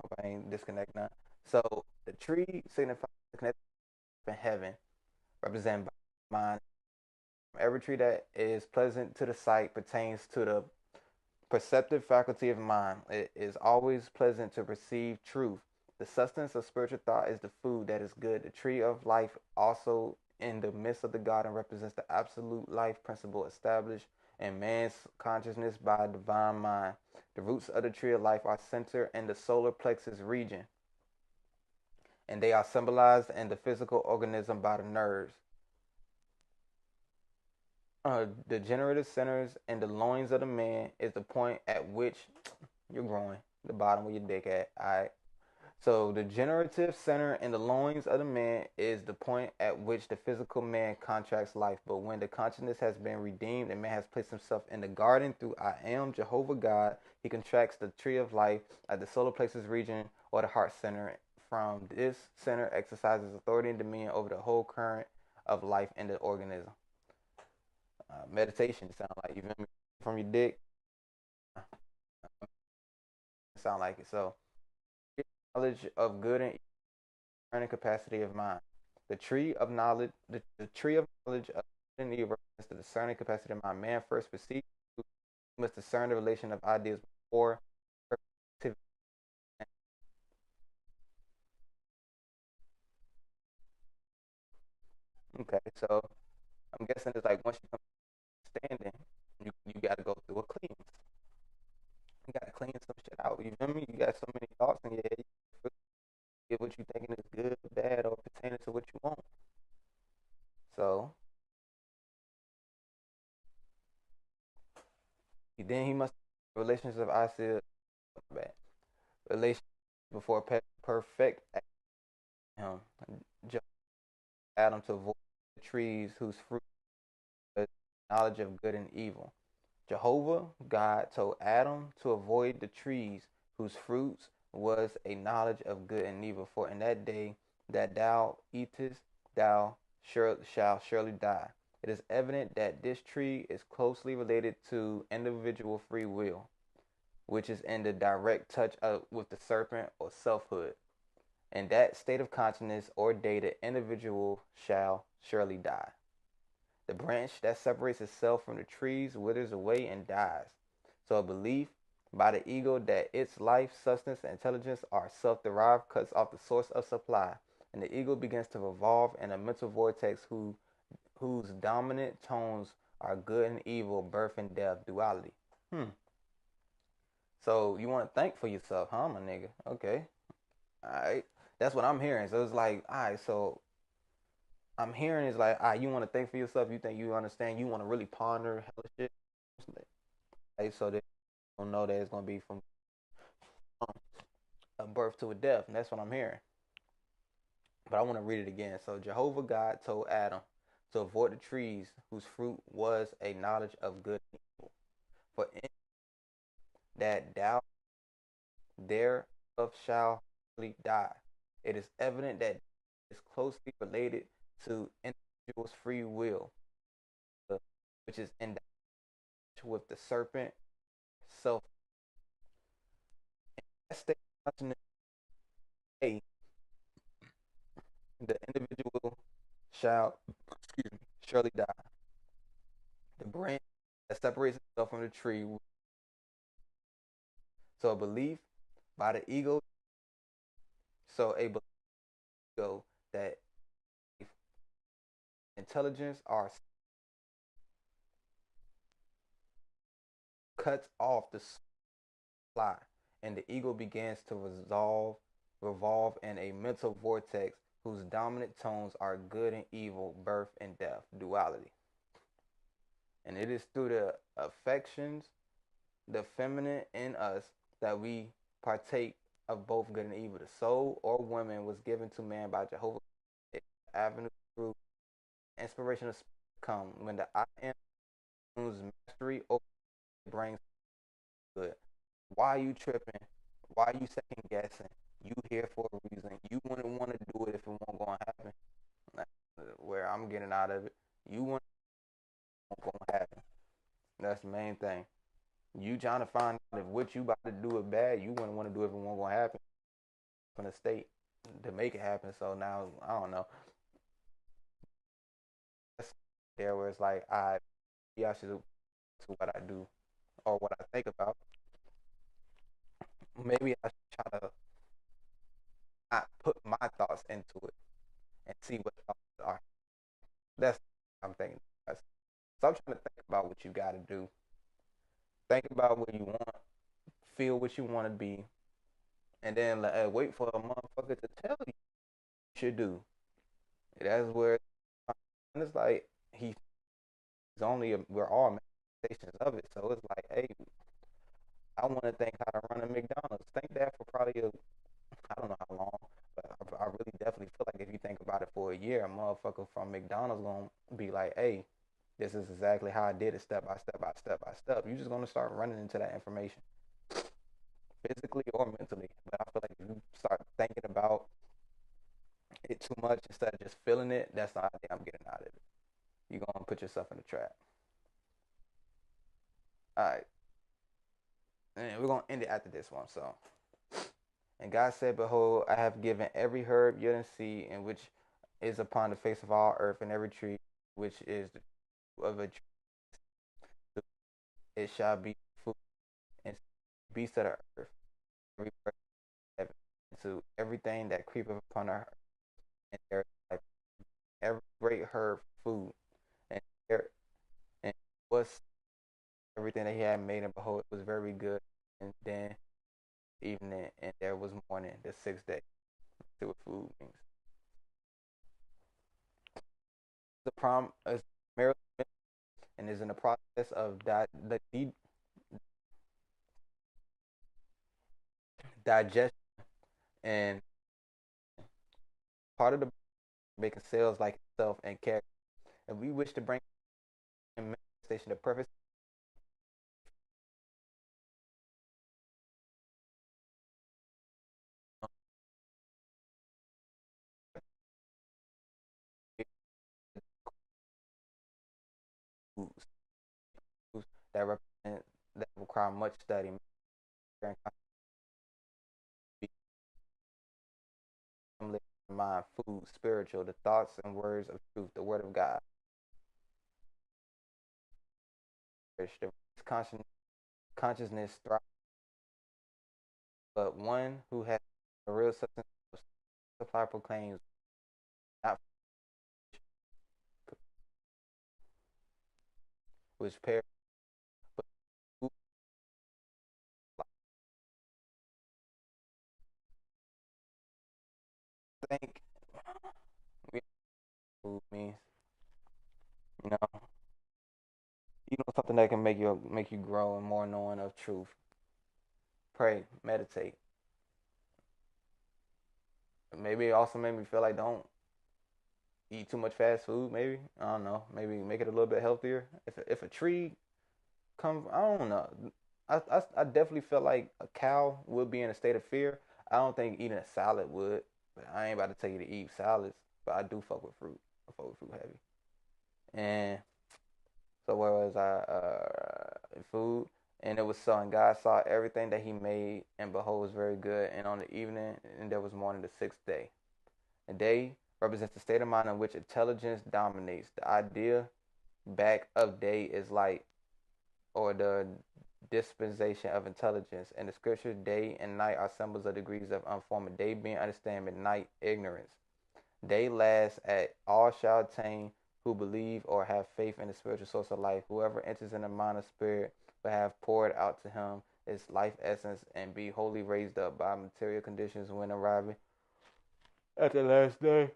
A: Hope I ain't disconnect now. So, the tree signifies the connection in heaven, represented by mind. Every tree that is pleasant to the sight pertains to the perceptive faculty of mind. It is always pleasant to perceive truth. The substance of spiritual thought is the food that is good. The tree of life also in the midst of the garden represents the absolute life principle established in man's consciousness by a divine mind. The roots of the tree of life are centered in the solar plexus region, and they are symbolized in the physical organism by the nerves. The generative centers in the loins of the man is the point at which you're growing, the bottom of your dick at. All right. So the generative center in the loins of the man is the point at which the physical man contracts life. But when the consciousness has been redeemed and man has placed himself in the garden through I am Jehovah God, he contracts the tree of life at the solar plexus region or the heart center. From this center exercises authority and dominion over the whole current of life in the organism. Meditation sound like, you feel me? From your dick, sound like it. So knowledge of good and learning capacity of mind. The tree of knowledge, the tree of knowledge of good and evil represents the discerning capacity of mind. Man first perceives, must discern the relation of ideas before perspective. Okay, so I'm guessing it's like once you come to understanding, you got to go through a cleanse. You got to clean some shit out. You feel me? You got so many thoughts in your head. You get what you thinking is good, bad, or pertaining to what you want. So then he must relations of I said bad relations before perfect him. Adam to avoid the trees whose fruit is knowledge of good and evil. Jehovah God told Adam to avoid the trees whose fruits was a knowledge of good and evil, for in that day that thou eatest, thou shalt surely die. It is evident that this tree is closely related to individual free will, which is in the direct touch with the serpent or selfhood. In that state of consciousness or day, the individual shall surely die. The branch that separates itself from the trees withers away and dies. So a belief by the ego that its life, substance, and intelligence are self-derived cuts off the source of supply, and the ego begins to revolve in a mental vortex whose dominant tones are good and evil, birth and death, duality. So you want to think for yourself, huh, my nigga? Okay. All right. That's what I'm hearing. So it's like, all right, so I'm hearing is like, you want to think for yourself. You think you understand. You want to really ponder hella shit. Like, so they don't know that it's gonna be from a birth to a death, and that's what I'm hearing. But I want to read it again. So Jehovah God told Adam to avoid the trees whose fruit was a knowledge of good and evil, for in that thou thereof shall die. It is evident that it is closely related to individual's free will, which is in with the serpent self. That state of consciousness, the individual shall surely die. The branch that separates itself from the tree. So a belief by the ego. So a ego that intelligence are cuts off the supply, and the ego begins to revolve in a mental vortex whose dominant tones are good and evil, birth and death, duality. And it is through the affections, the feminine in us, that we partake of both good and evil. The soul or woman was given to man by Jehovah. Avenue through inspiration of come when the I am mastery over brings good. Why you tripping? Why you second guessing? You here for a reason. You wouldn't want to do it if it won't going to happen. Like, where I'm getting out of it, you want it won't going to happen. That's the main thing. You trying to find out if what you about to do is bad. You wouldn't want to do it if it won't going to happen. From the state to make it happen. So now I don't know. That's there where it's like I should do to what I do or what I think about. Maybe I should try to not put my thoughts into it and see what thoughts are. That's what I'm thinking. So I'm trying to think about what you got to do. Think about what you want. Feel what you want to be, and then wait for a motherfucker to tell you what you should do. That's where it's like he's only we're all manifestations of it. So it's like, hey, I want to think how to run a McDonald's. Think that for probably I don't know how long, but I really definitely feel like if you think about it for a year, a motherfucker from McDonald's gonna be like, hey, this is exactly how I did it, step by step by step by step. You're just gonna start running into that information, physically or mentally. But I feel like if you start thinking about it too much instead of just feeling it, that's the idea I'm getting out of it. You're gonna put yourself in a trap. All right, and we're gonna end it after this one. So, and God said, "Behold, I have given every herb you see, and which is upon the face of all earth, and every tree which is of a tree, it shall be food, and beasts of the earth, every bird of heaven, and to everything that creepeth upon the earth, and there is like every great herb food, and there and was everything that he had made, and behold, it was very good. And then evening, and there was morning, the sixth day." See what food means. The prom is merely and is in the process of digestion, and part of the making cells like itself and character. And we wish to bring in manifestation the perfect foods that represent that require much study and mind, food, spiritual, the thoughts and words of truth, the word of God. The consciousness thrives, but one who has a real substance of supply proclaims not which perish, but who think we food means, you know, something that can make you grow and more knowing of truth. Pray, meditate. Maybe it also made me feel like don't eat too much fast food. Maybe I don't know. Maybe make it a little bit healthier. If a tree comes, I don't know. I definitely feel like a cow would be in a state of fear. I don't think eating a salad would. But I ain't about to tell you to eat salads. But I do fuck with fruit. I fuck with fruit heavy. And so where was I? Food. And it was so, and God saw everything that He made, and behold, it was very good. And on the evening, and there was morning, the sixth day. A day represents the state of mind in which intelligence dominates. The idea back of day is light, or the dispensation of intelligence. In the scripture, day and night are symbols of degrees of unformed. Day being understanding, night ignorance. Day lasts at all shall attain who believe or have faith in the spiritual source of life. Whoever enters in the mind of spirit will have poured out to him its life essence and be wholly raised up by material conditions when arriving at the last day.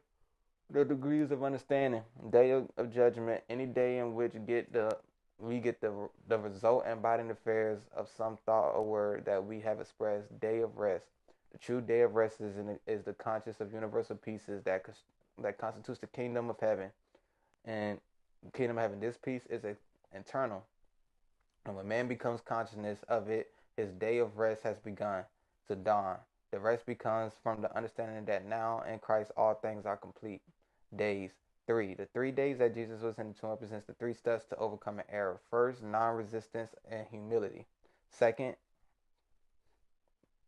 A: The degrees of understanding, day of judgment, any day in which we get the result and embodying affairs of some thought or word that we have expressed. Day of rest. The true day of rest is the conscious of universal pieces that constitutes the kingdom of heaven. And the kingdom of heaven, this peace is internal. And when man becomes consciousness of it, his day of rest has begun to dawn. The rest becomes from the understanding that now in Christ all things are complete. Days. 3. The 3 days that Jesus was in the tomb represents the 3 steps to overcoming error. First, non-resistance and humility. Second,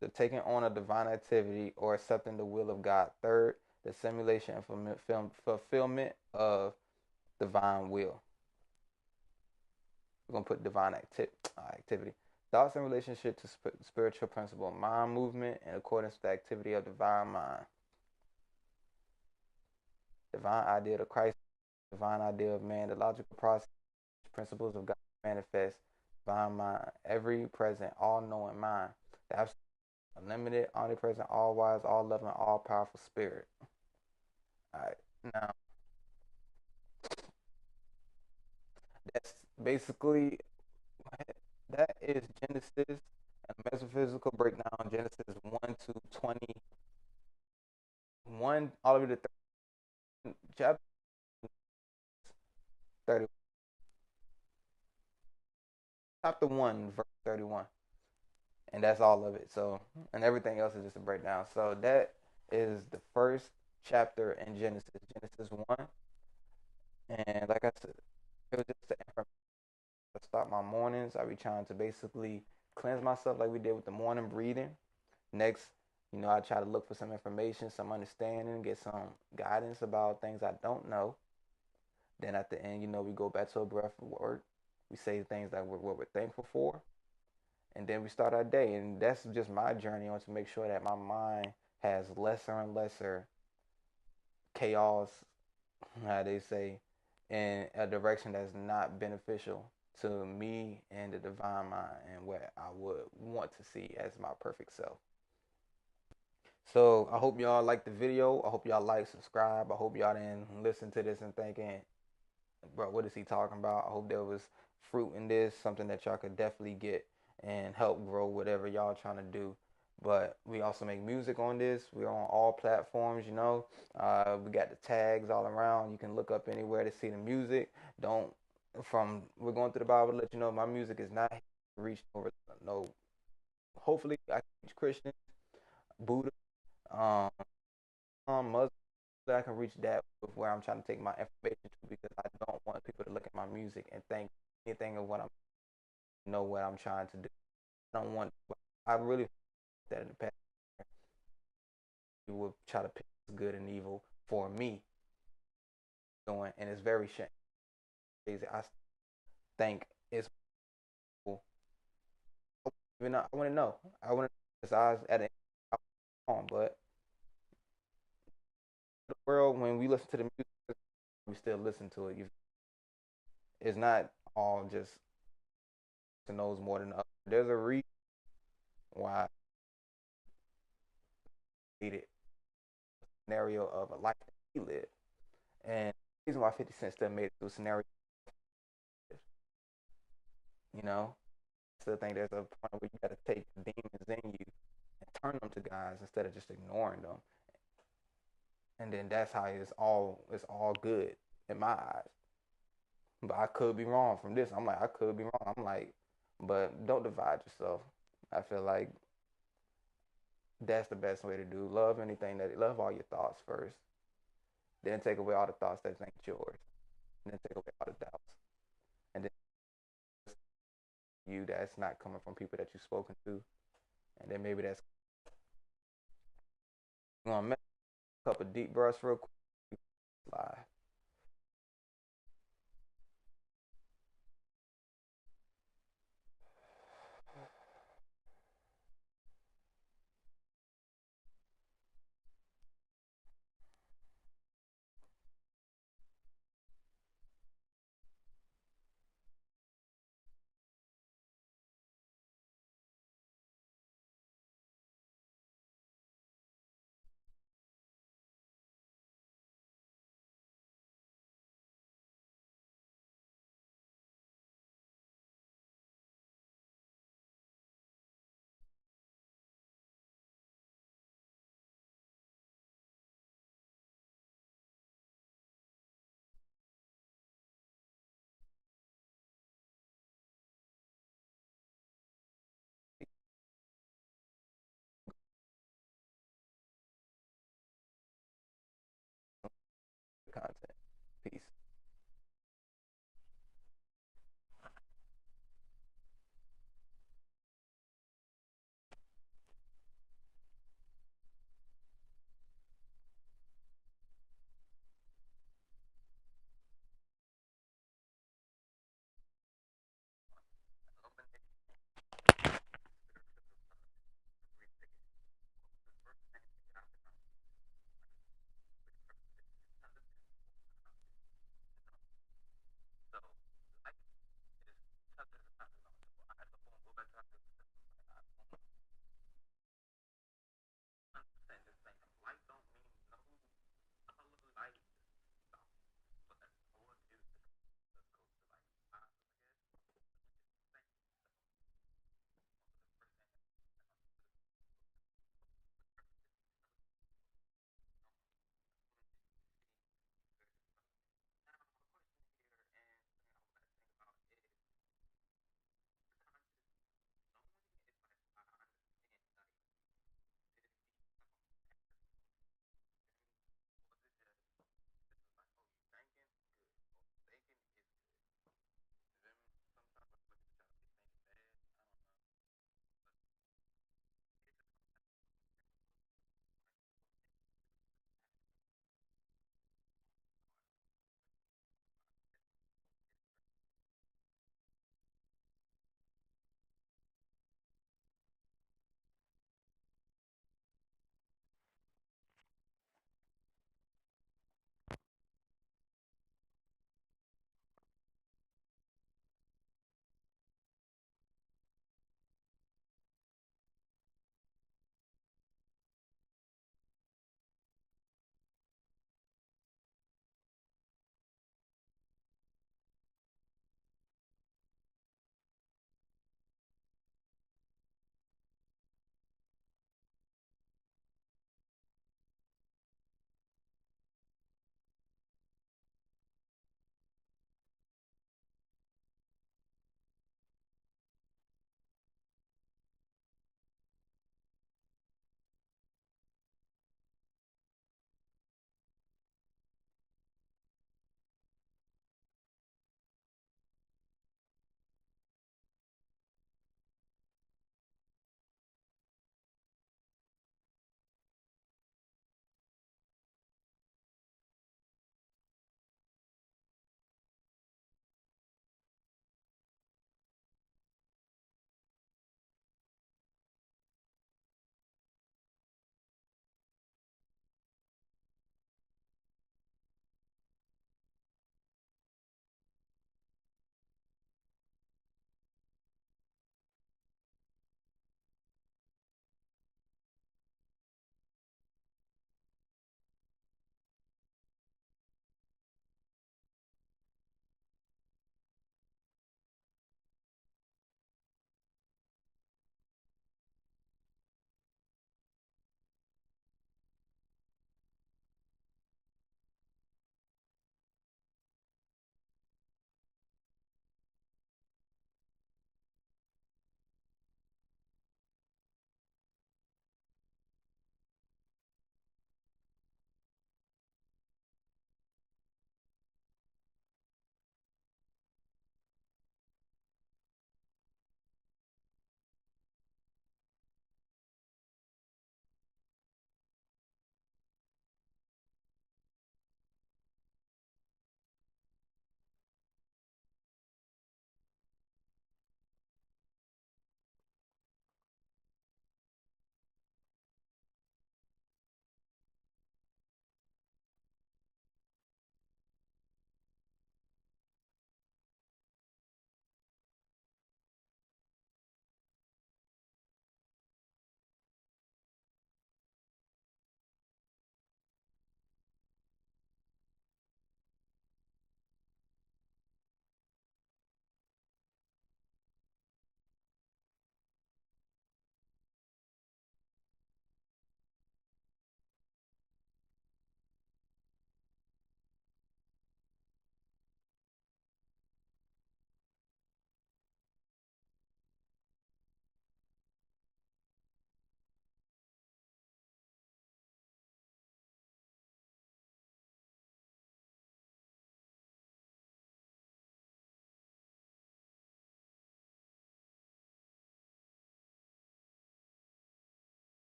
A: the taking on a divine activity or accepting the will of God. Third, the simulation and fulfillment of divine will. We're going to put divine activity. Thoughts in relationship to spiritual principle. Mind movement in accordance with the activity of divine mind. Divine idea of Christ. Divine idea of man. The logical process. Principles of God manifest. Divine mind. Every present, all-knowing mind. The absolute, unlimited, omnipresent, all-wise, all-loving, all-powerful spirit. All right. Now, that's basically, that is Genesis A metaphysical breakdown, Genesis 1 to 21, all the way to chapter 30, chapter 1, verse 31. And that's all of it. So, and everything else is just a breakdown. So that is the first chapter in Genesis, Genesis 1. And like I said, it was just the information to start my mornings. I be trying to basically cleanse myself like we did with the morning breathing. Next, I try to look for some information, some understanding, get some guidance about things I don't know. Then at the end, we go back to a breath of work. We say things like what we're thankful for, and then we start our day. And that's just my journey on to make sure that my mind has lesser and lesser chaos, how they say, in a direction that's not beneficial to me and the divine mind and what I would want to see as my perfect self. So I hope y'all like the video. I hope y'all like, subscribe. I hope y'all didn't listen to this and thinking, bro, what is he talking about? I hope there was fruit in this, something that y'all could definitely get and help grow whatever y'all trying to do. But we also make music on this. We're on all platforms. We got the tags all around. You can look up anywhere to see the music. We're going through the Bible to let you know my music is not reached over no. Hopefully, I can reach Christians, Buddha, um, Muslims. I can reach that with where I'm trying to take my information to, because I don't want people to look at my music and think anything of what I'm trying to do. I don't want. I really that in the past you will try to pick good and evil for me doing, and it's very crazy. I think it's cool. Even I want to know. I want to because I was at it on, but the world when we listen to the music, we still listen to it. It's not all just to knows more than others. There's a reason why I created a scenario of a life that he lived, and the reason why 50 Cent still made it through a scenario. You know, I still think there's a point where you got to take the demons in you and turn them to guys instead of just ignoring them, and then that's how it's all good in my eyes. But I could be wrong from this. I'm like, I could be wrong. I'm like, but don't divide yourself. I feel like that's the best way to do. Love all your thoughts first. Then take away all the thoughts that ain't yours. And then take away all the doubts. And then you that's not coming from people that you've spoken to. And then maybe that's you want to make a couple deep breaths real quick. Live. Content. Peace.